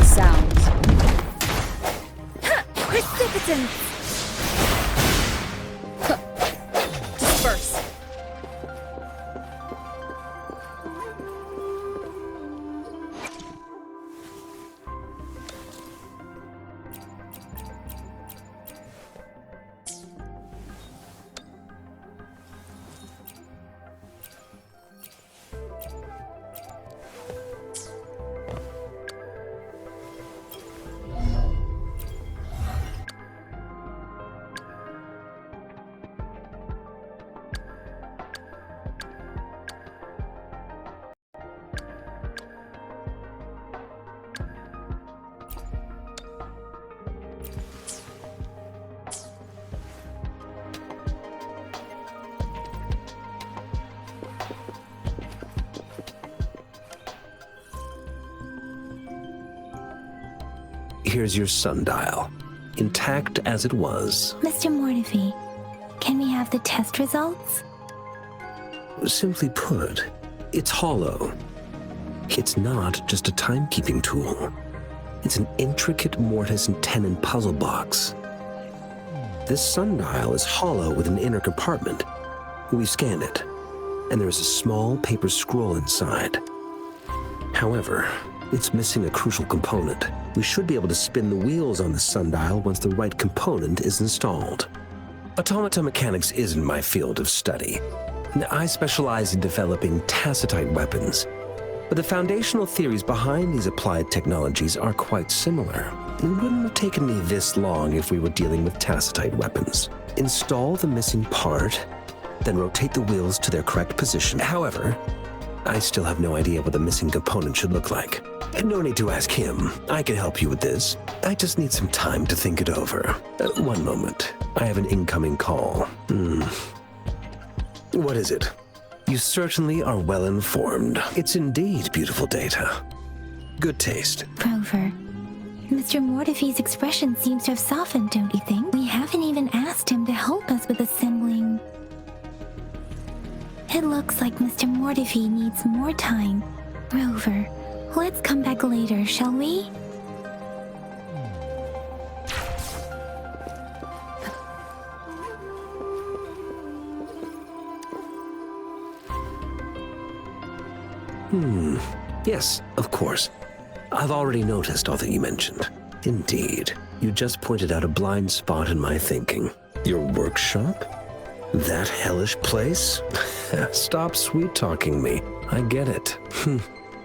Sounds. Precipitance! Disperse. Here's your sundial, intact as it was. Mr. Mortefi, can we have the test results? Simply put, it's hollow. It's not just a timekeeping tool. It's an intricate mortise and tenon puzzle box. This sundial is hollow with an inner compartment. We've scanned it, and there is a small paper scroll inside. However, it's missing a crucial component. We should be able to spin the wheels on the sundial once the right component is installed. Automata mechanics isn't my field of study. I specialize in developing tacitite weapons, but the foundational theories behind these applied technologies are quite similar. It wouldn't have taken me this long if we were dealing with tacitite weapons. Install the missing part, then rotate the wheels to their correct position. However, I still have no idea what the missing component should look like. No need to ask him. I can help you with this. I just need some time to think it over. One moment. I have an incoming call. What is it? You certainly are well informed. It's indeed beautiful data. Good taste. Rover, Mr. Mortefi's expression seems to have softened, don't you think? We haven't even asked him to help us with assembling. It looks Looks like Mr. Mortefi needs more time. Rover, let's come back later, shall we? Yes, of course. I've already noticed all that you mentioned. Indeed, you just pointed out a blind spot in my thinking. Your workshop? That hellish place? Stop sweet-talking me. I get it.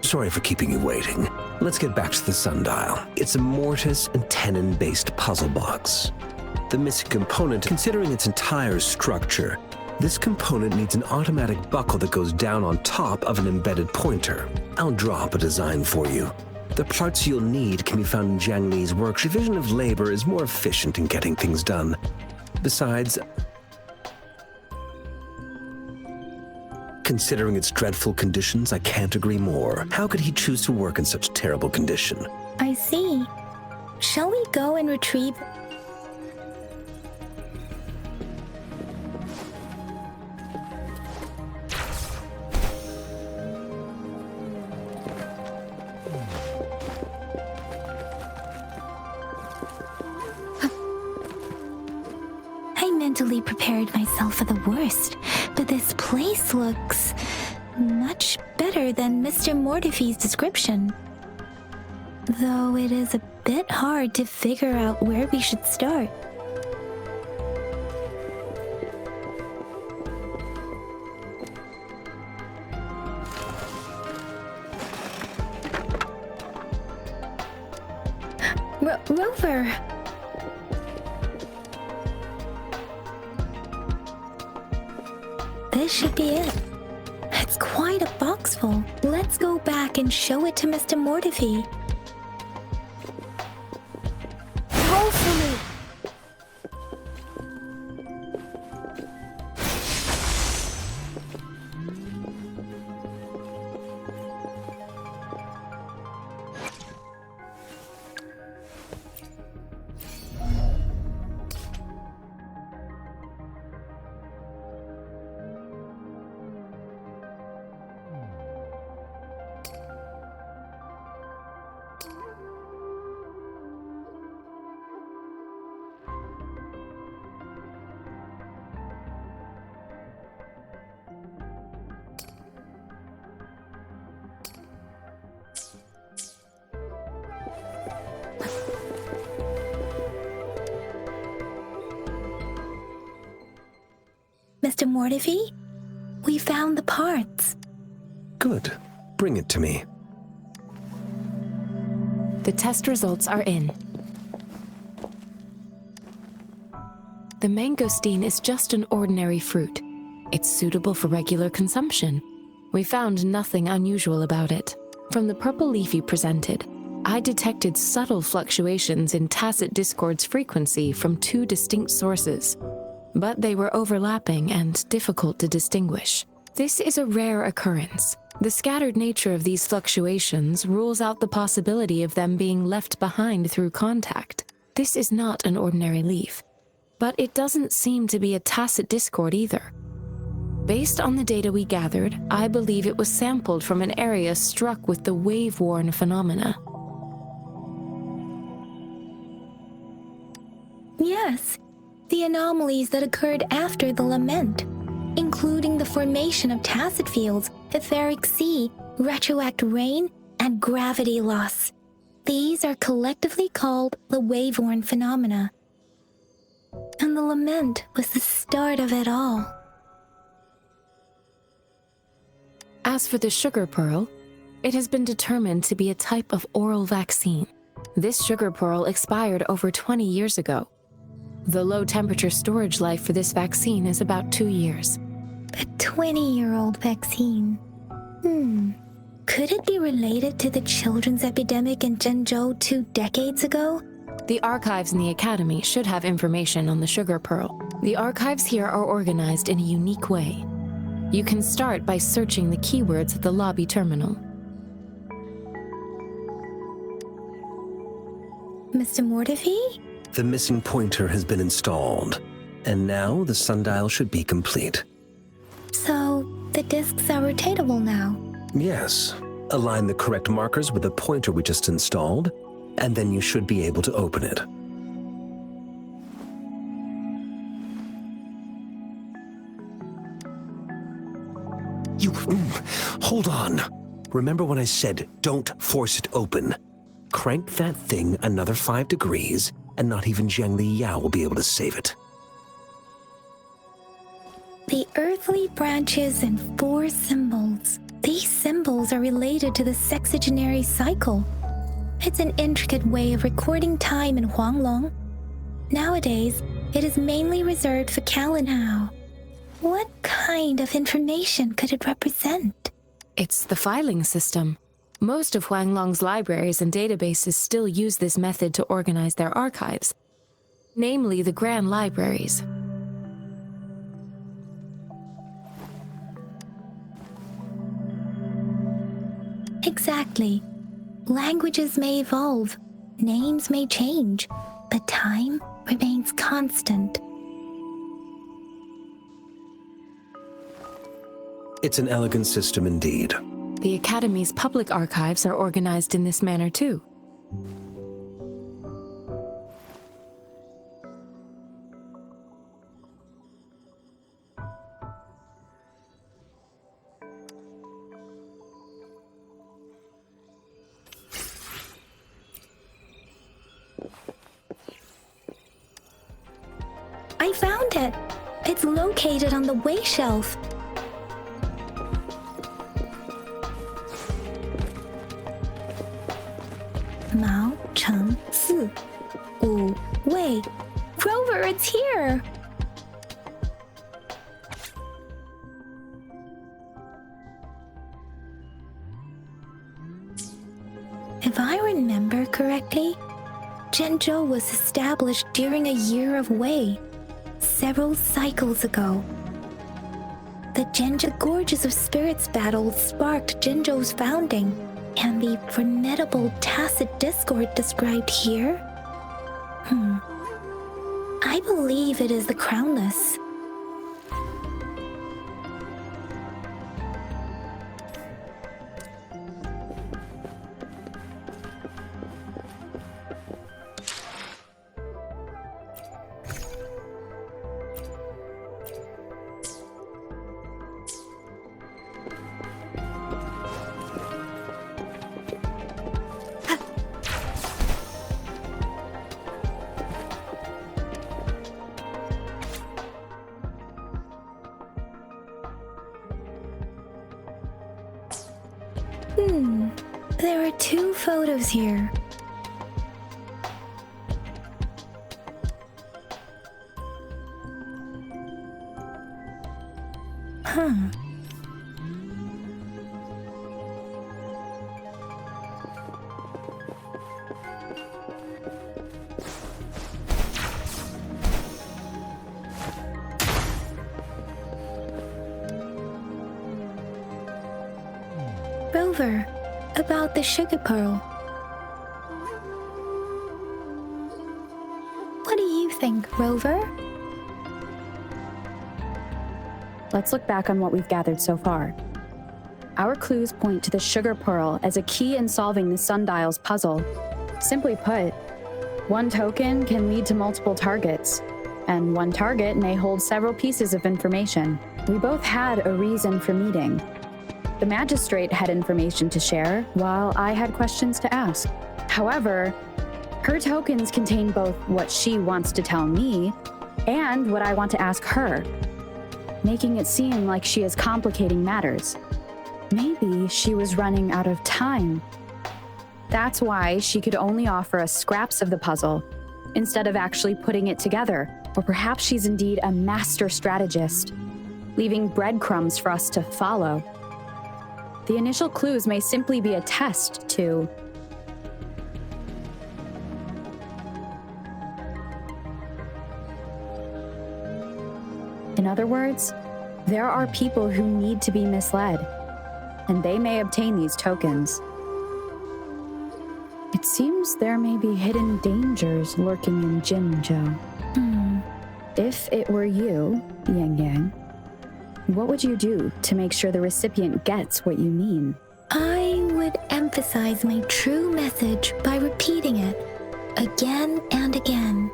Sorry for keeping you waiting. Let's get back to the sundial. It's a mortise and tenon-based puzzle box. The missing component, considering its entire structure, this component needs an automatic buckle that goes down on top of an embedded pointer. I'll draw up a design for you. The parts you'll need can be found in Jiang Li's work. Division of labor is more efficient in getting things done. Besides, considering its dreadful conditions, I can't agree more. How could he choose to work in such terrible condition? I see. Shall we go and retrieve... I mentally prepared myself for the worst, but this place looks much better than Mr. Mortefi's description. Though it is a bit hard to figure out where we should start. Rover! This should be it. It's quite a box full. Let's go back and show it to Mr. Mortefi. Roll for me! Mr. Mortefi, we found the parts. Good. Bring it to me. The test results are in. The mangosteen is just an ordinary fruit. It's suitable for regular consumption. We found nothing unusual about it. From the purple leaf you presented, I detected subtle fluctuations in tacit discord's frequency from two distinct sources, but they were overlapping and difficult to distinguish. This is a rare occurrence. The scattered nature of these fluctuations rules out the possibility of them being left behind through contact. This is not an ordinary leaf, but it doesn't seem to be a tacit discord either. Based on the data we gathered, I believe it was sampled from an area struck with the wave-worn phenomena. Yes, the anomalies that occurred after the lament, including the formation of tacit fields, etheric sea, retroact rain, and gravity loss. These are collectively called the wave-worn phenomena. And the lament was the start of it all. As for the sugar pearl, it has been determined to be a type of oral vaccine. This sugar pearl expired over 20 years ago. The low-temperature storage life for this vaccine is about 2 years. A 20-year-old vaccine. Could it be related to the children's epidemic in Zhengzhou 2 decades ago? The archives in the Academy should have information on the sugar pearl. The archives here are organized in a unique way. You can start by searching the keywords at the lobby terminal. Mr. Mortefi? The missing pointer has been installed, and now the sundial should be complete. So, The discs are rotatable now. Yes. Align the correct markers with the pointer we just installed, and then you should be able to open it. Hold on. Remember when I said don't force it open? Crank that thing another 5 degrees, and not even Zheng Li Yao will be able to save it. The earthly branches and 4 symbols. These symbols are related to the sexagenary cycle. It's an intricate way of recording time in Huanglong. Nowadays, it is mainly reserved for Kalinhao. What kind of information could it represent? It's the filing system. Most of Huanglong's libraries and databases still use this method to organize their archives, namely the Grand Libraries. Exactly. Languages may evolve, names may change, but time remains constant. It's an elegant system indeed. The Academy's public archives are organized in this manner too. I found it! It's located on the way shelf. Mao Cheng Si Wu Wei. Rover, it's here! If I remember correctly, Zhenzhou was established during a year of Wei, several cycles ago. The Zhenzhou Gorges of Spirits battle sparked Zhenzhou's founding, and the formidable tacit discord described here? I believe it is the Crownless. There are 2 photos here. Rover, about the sugar pearl. What do you think, Rover? Let's look back on what we've gathered so far. Our clues point to the sugar pearl as a key in solving the sundial's puzzle. Simply put, one token can lead to multiple targets, and one target may hold several pieces of information. We both had a reason for meeting. The magistrate had information to share, while I had questions to ask. However, her tokens contain both what she wants to tell me and what I want to ask her, making it seem like she is complicating matters. Maybe she was running out of time. That's why she could only offer us scraps of the puzzle, instead of actually putting it together. Or perhaps she's indeed a master strategist, leaving breadcrumbs for us to follow. The initial clues may simply be a test to... In other words, there are people who need to be misled, and they may obtain these tokens. It seems there may be hidden dangers lurking in Jinzhou. If it were you, Yang Yang, What would you do to make sure the recipient gets what you mean? I would emphasize my true message by repeating it again and again.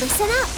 Listen up.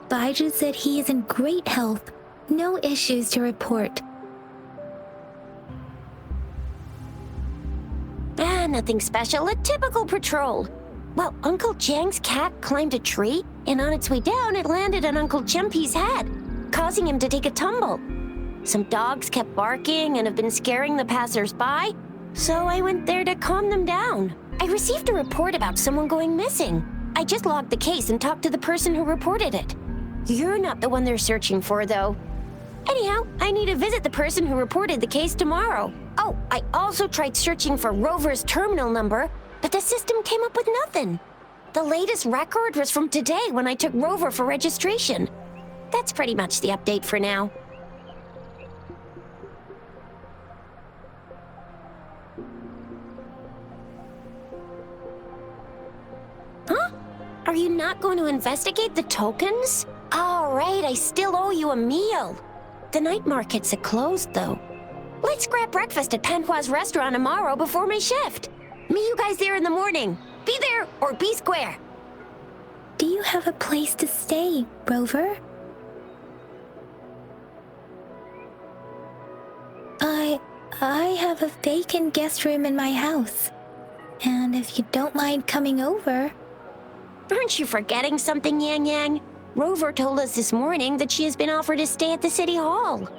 Baiju said he is in great health. No issues to report. Nothing special. A typical patrol. Well, Uncle Chang's cat climbed a tree, and on its way down, it landed on Uncle Chempi's head, causing him to take a tumble. Some dogs kept barking and have been scaring the passers-by, so I went there to calm them down. I received a report about someone going missing. I just logged the case and talked to the person who reported it. You're not the one they're searching for, though. Anyhow, I need to visit the person who reported the case tomorrow. Oh, I also tried searching for Rover's terminal number, but the system came up with nothing. The latest record was from today when I took Rover for registration. That's pretty much the update for now. Huh? Are you not going to investigate the tokens? All right, I still owe you a meal. The night markets are closed, though. Let's grab breakfast at Panhua's restaurant tomorrow before my shift. Meet you guys there in the morning. Be there or be square. Do you have a place to stay, Rover? I have a vacant guest room in my house. And if you don't mind coming over... Aren't you forgetting something, Yang Yang? Rover told us this morning that she has been offered a stay at the City Hall.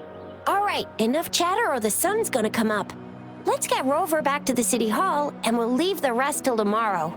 All right, enough chatter or the sun's gonna come up. Let's get Rover back to the City Hall, and we'll leave the rest till tomorrow.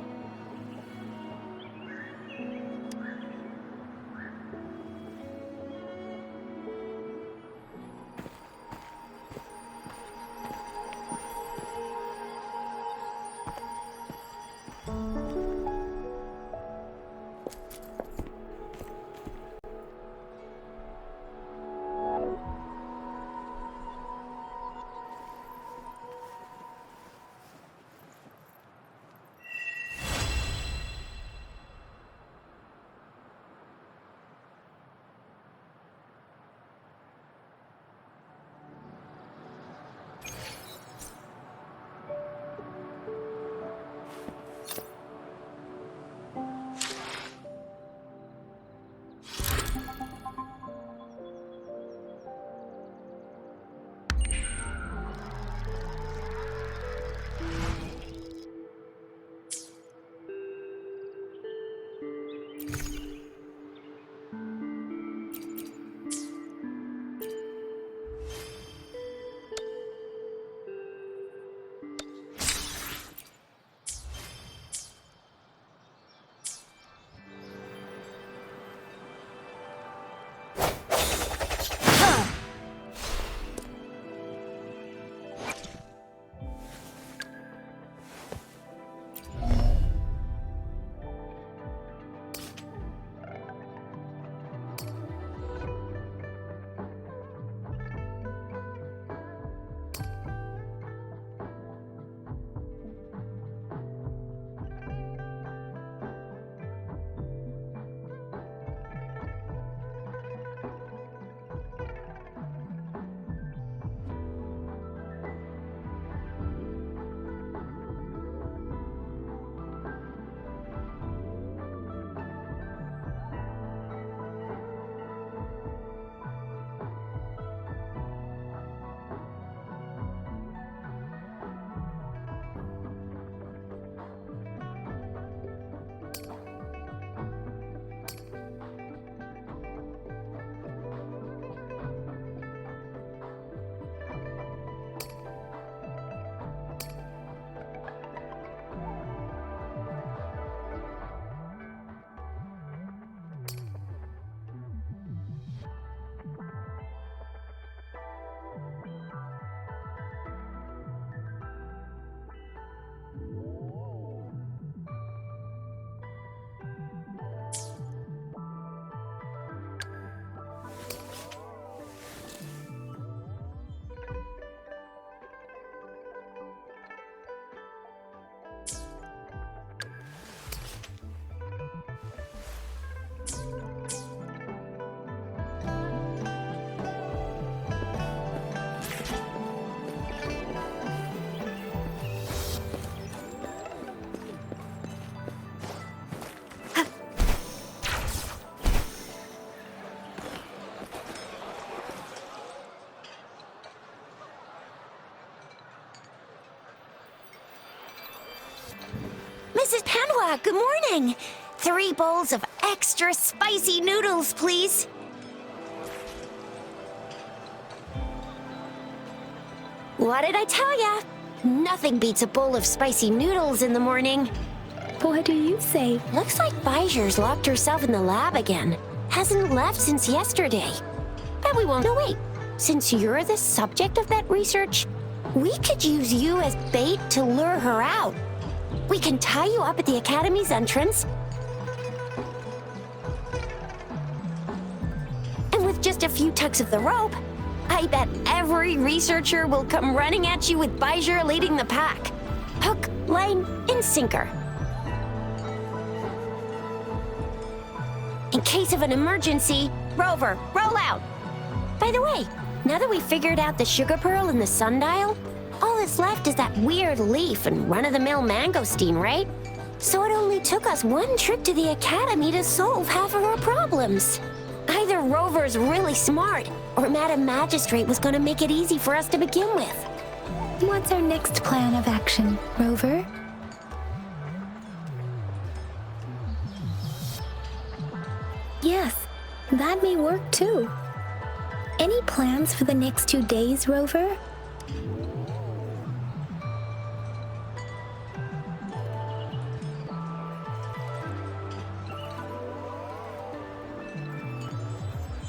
Mrs. Panhua, good morning. 3 bowls of extra spicy noodles, please. What did I tell ya? Nothing beats a bowl of spicy noodles in the morning. What do you say? Looks like Bijou's locked herself in the lab again. Hasn't left since yesterday. Bet we won't. No, wait. Since you're the subject of that research, we could use you as bait to lure her out. We can tie you up at the Academy's entrance. And with just a few tugs of the rope, I bet every researcher will come running at you with Bijou leading the pack. Hook, line, and sinker. In case of an emergency, Rover, roll out. By the way, now that we've figured out the sugar pearl and the sundial, all that's left is that weird leaf and run-of-the-mill mangosteen, right? So it only took us 1 trip to the Academy to solve half of our problems. Either Rover's really smart, or Madam Magistrate was gonna make it easy for us to begin with. What's our next plan of action, Rover? Yes, that may work too. Any plans for the next 2 days, Rover?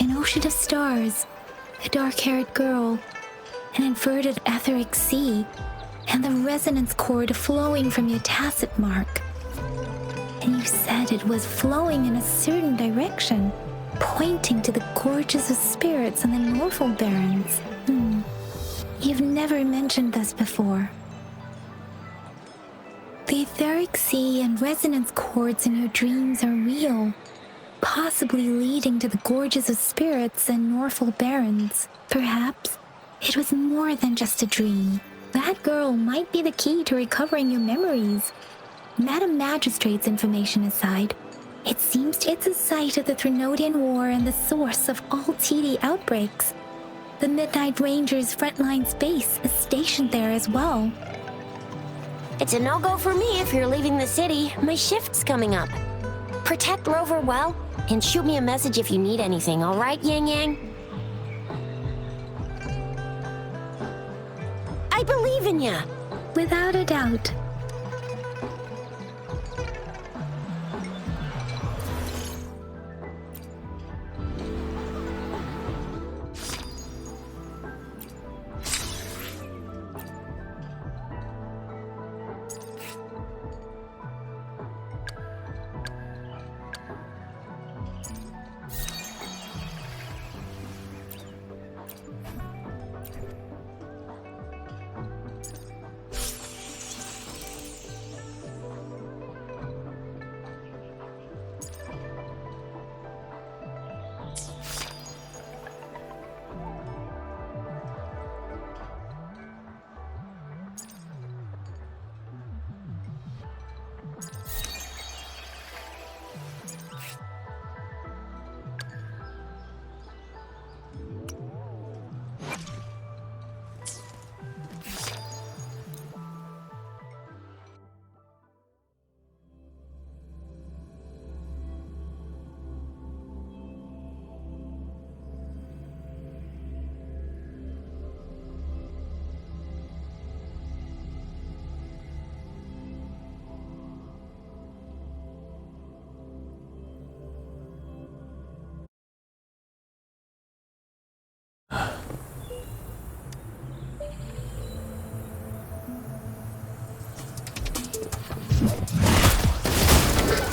An ocean of stars, a dark-haired girl, an inverted etheric sea, and the resonance chord flowing from your tacit mark. And you said it was flowing in a certain direction, pointing to the gorges of spirits and the Norfolk Barrens. You've never mentioned this before. The etheric sea and resonance chords in your dreams are real, possibly leading to the gorges of spirits and Norfolk Barrens. Perhaps it was more than just a dream. That girl might be the key to recovering your memories. Madam Magistrate's information aside, it seems it's a site of the Trinodian War and the source of all TD outbreaks. The Midnight Rangers' frontline base is stationed there as well. It's a no-go for me if you're leaving the city. My shift's coming up. Protect Rover well, and shoot me a message if you need anything, all right, Yang Yang? I believe in ya! Without a doubt.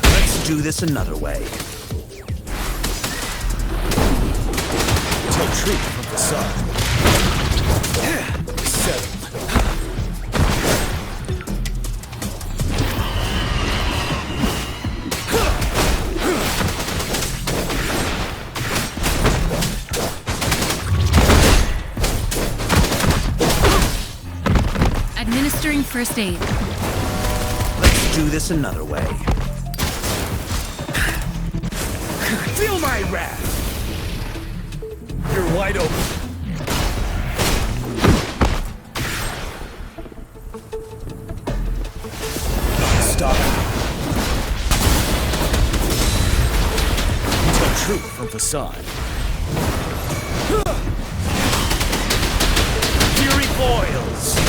Let's do this another way. Retreat from the sun. Settle. Administering first aid. Let's do this another way. Feel my wrath! You're wide open. Stop. sun. Fury boils!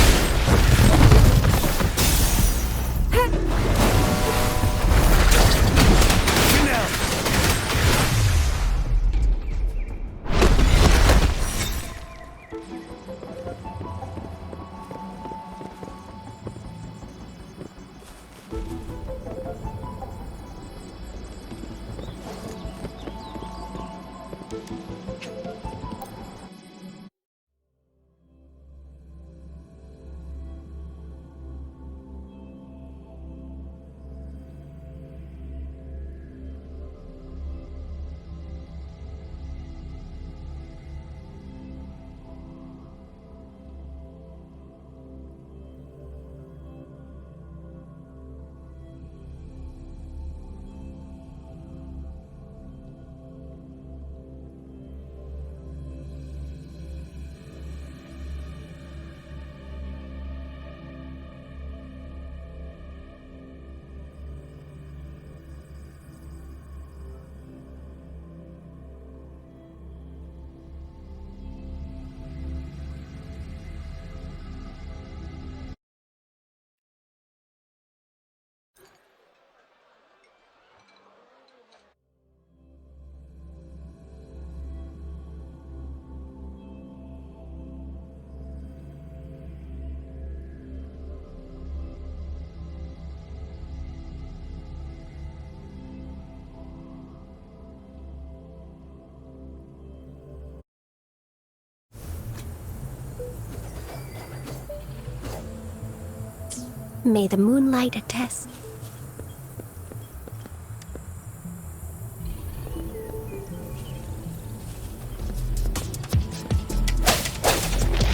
May the moonlight attest.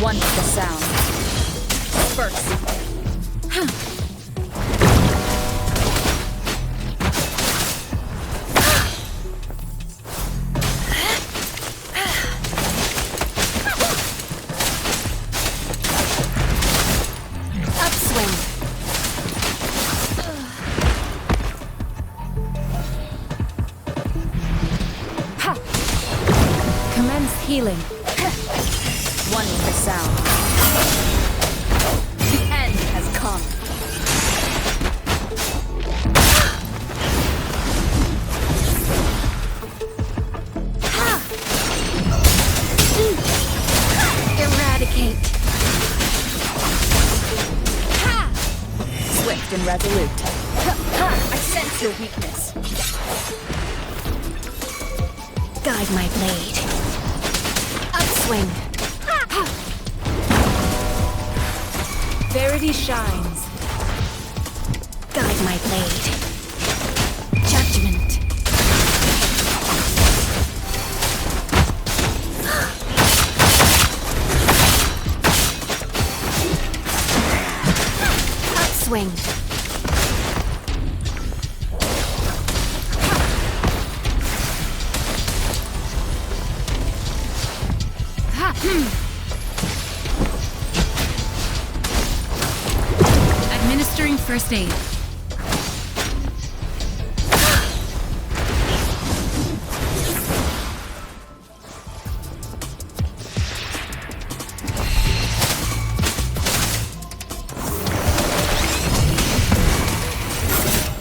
One with the sound. First. Upswing. Commence healing. One with the sound. The end has come. Eradicate. Swift and resolute. I sense your weakness. Guide my blade. Upswing. Verity shines. Guide my blade. Judgment. Upswing. Administering first aid.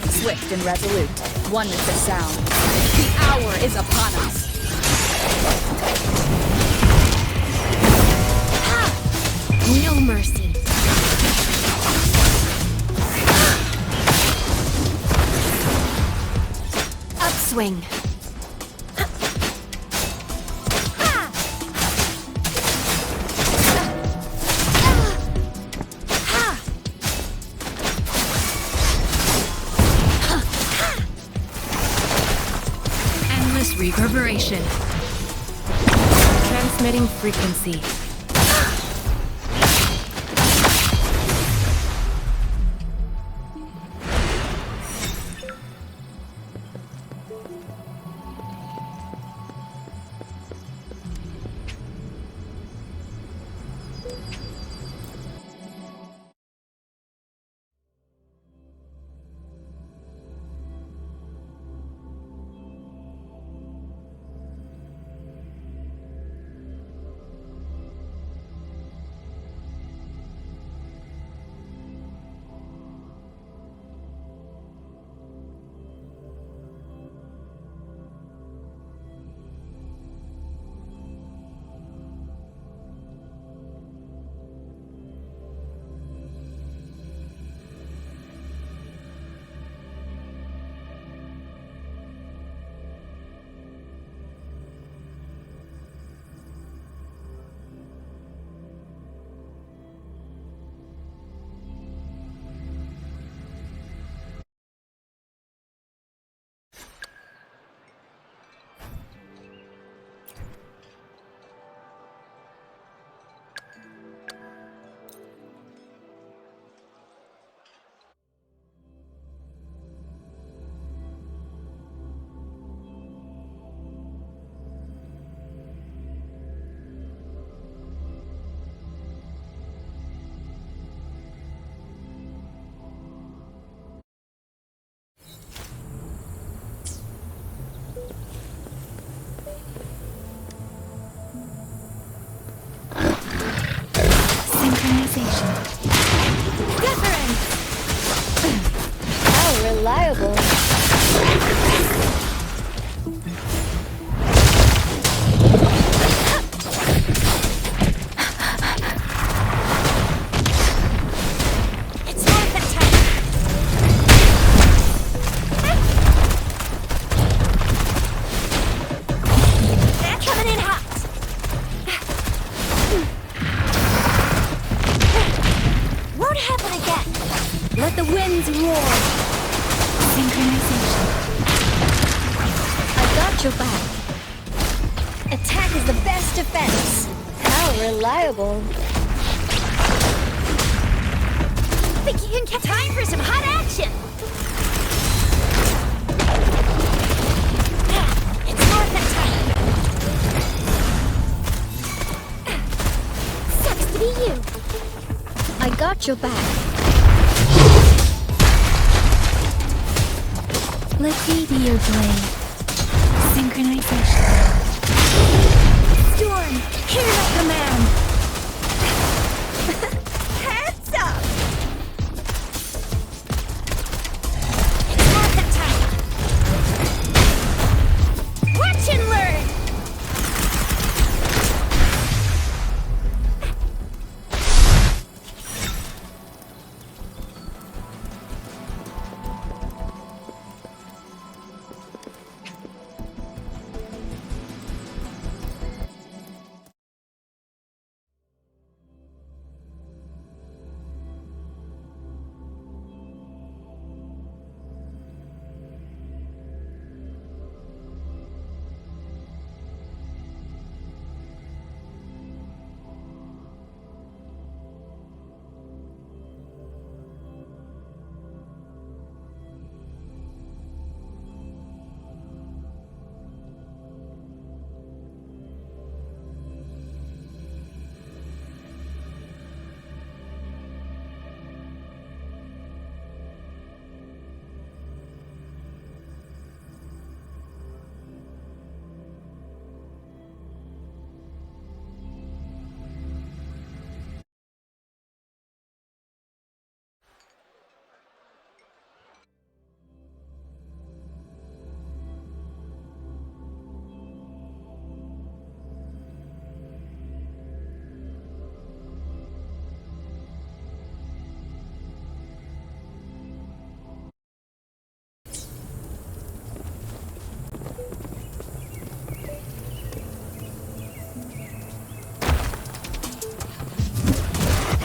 Swift and resolute. One with the sound. The hour is upon us. No mercy. Upswing. Endless reverberation. Transmitting frequency. your back. Attack is the best defense. How reliable. Think you can catch time for some hot action? It's north and tight. Sucks to be you. I got your back. Let me be your blade. Synchronization. Storm, hear my command. Heads up! It's north and tight. Watch and learn!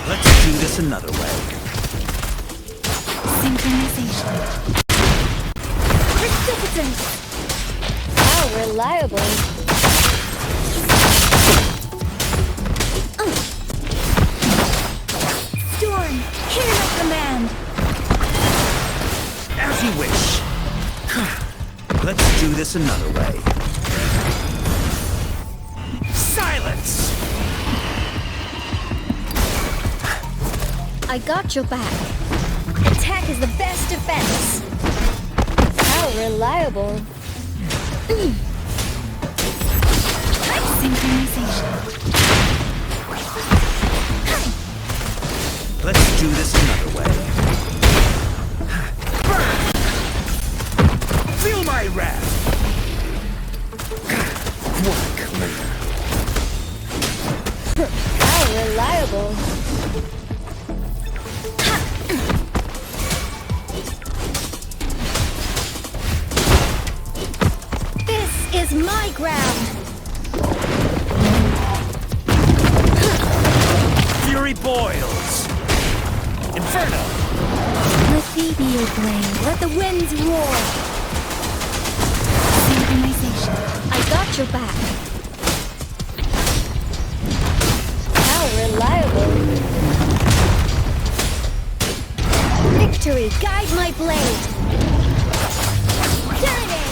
Let's do this another way. Synchronization. Precipitance. How reliable. Storm, hear my command. As you wish. Let's do this another way. Silence! I got your back. Attack is the best defense. How reliable. Synchronization. Let's do this another way. Burn! Feel my wrath! What clear. How reliable. This is my ground. Fury boils! Inferno! Let me be your blade. Let the winds roar. Synchronization. I got your back. How reliable. Victory, guide my blade. Dirty.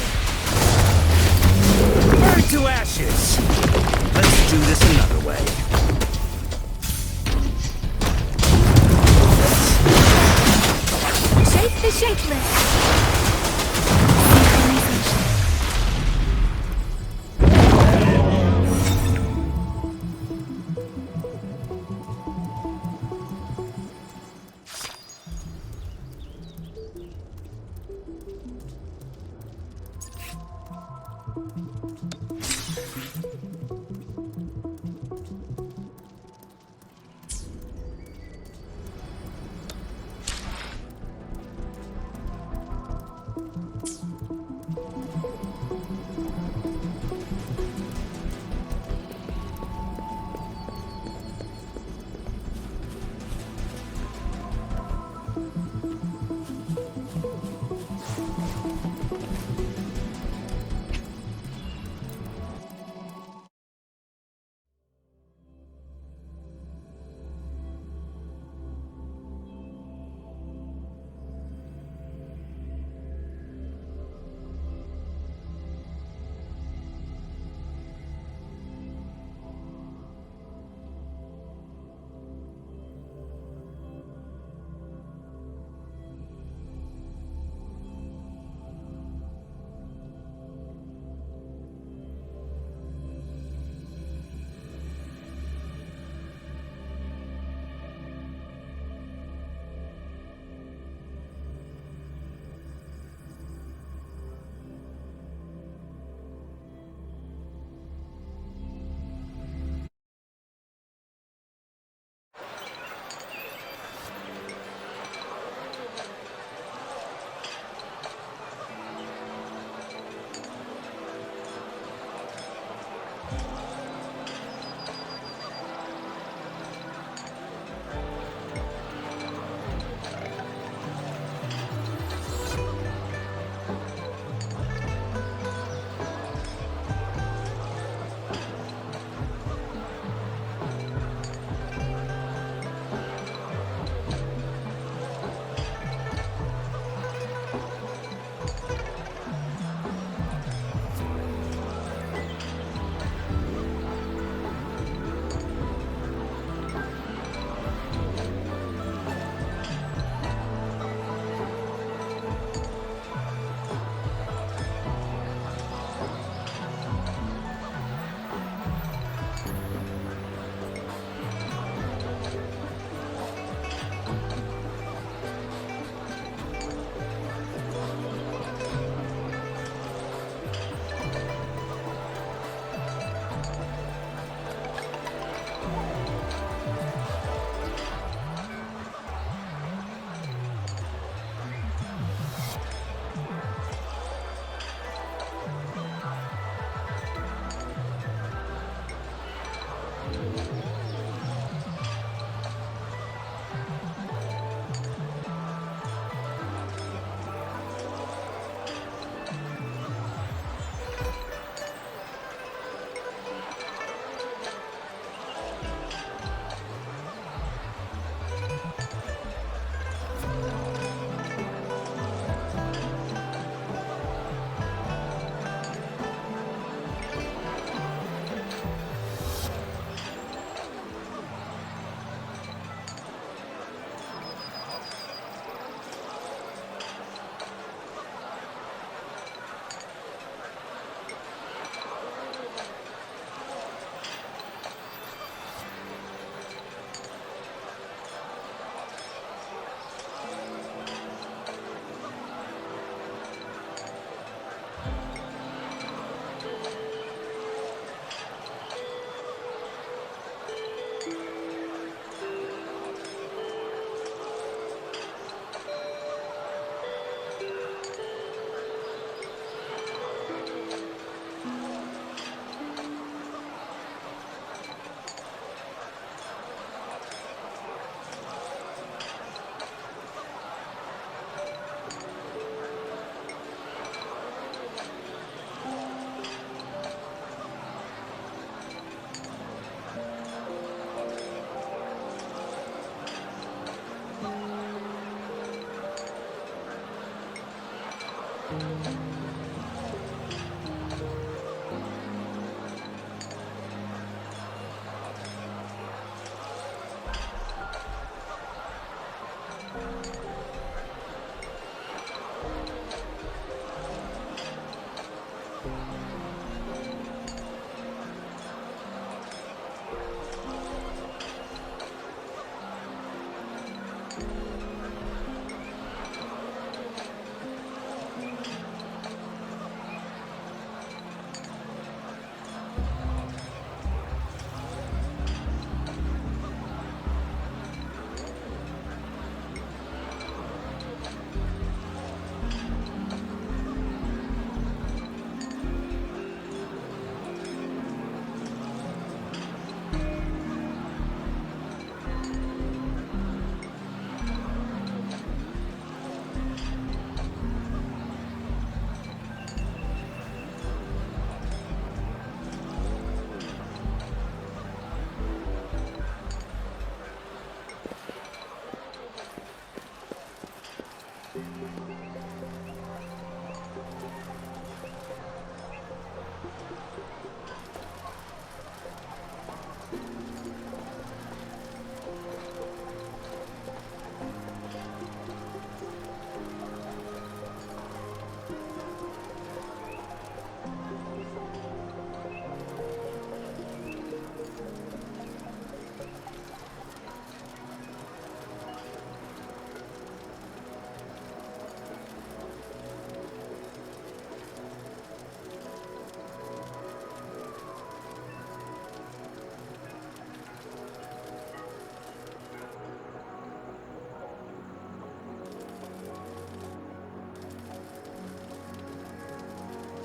Burn to ashes! Let's do this another way. Shake the shapeless. Synchronization.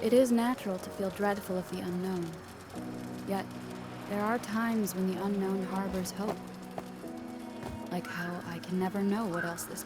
It is natural to feel dreadful of the unknown. Yet, there are times when the unknown harbors hope. Like how I can never know what else this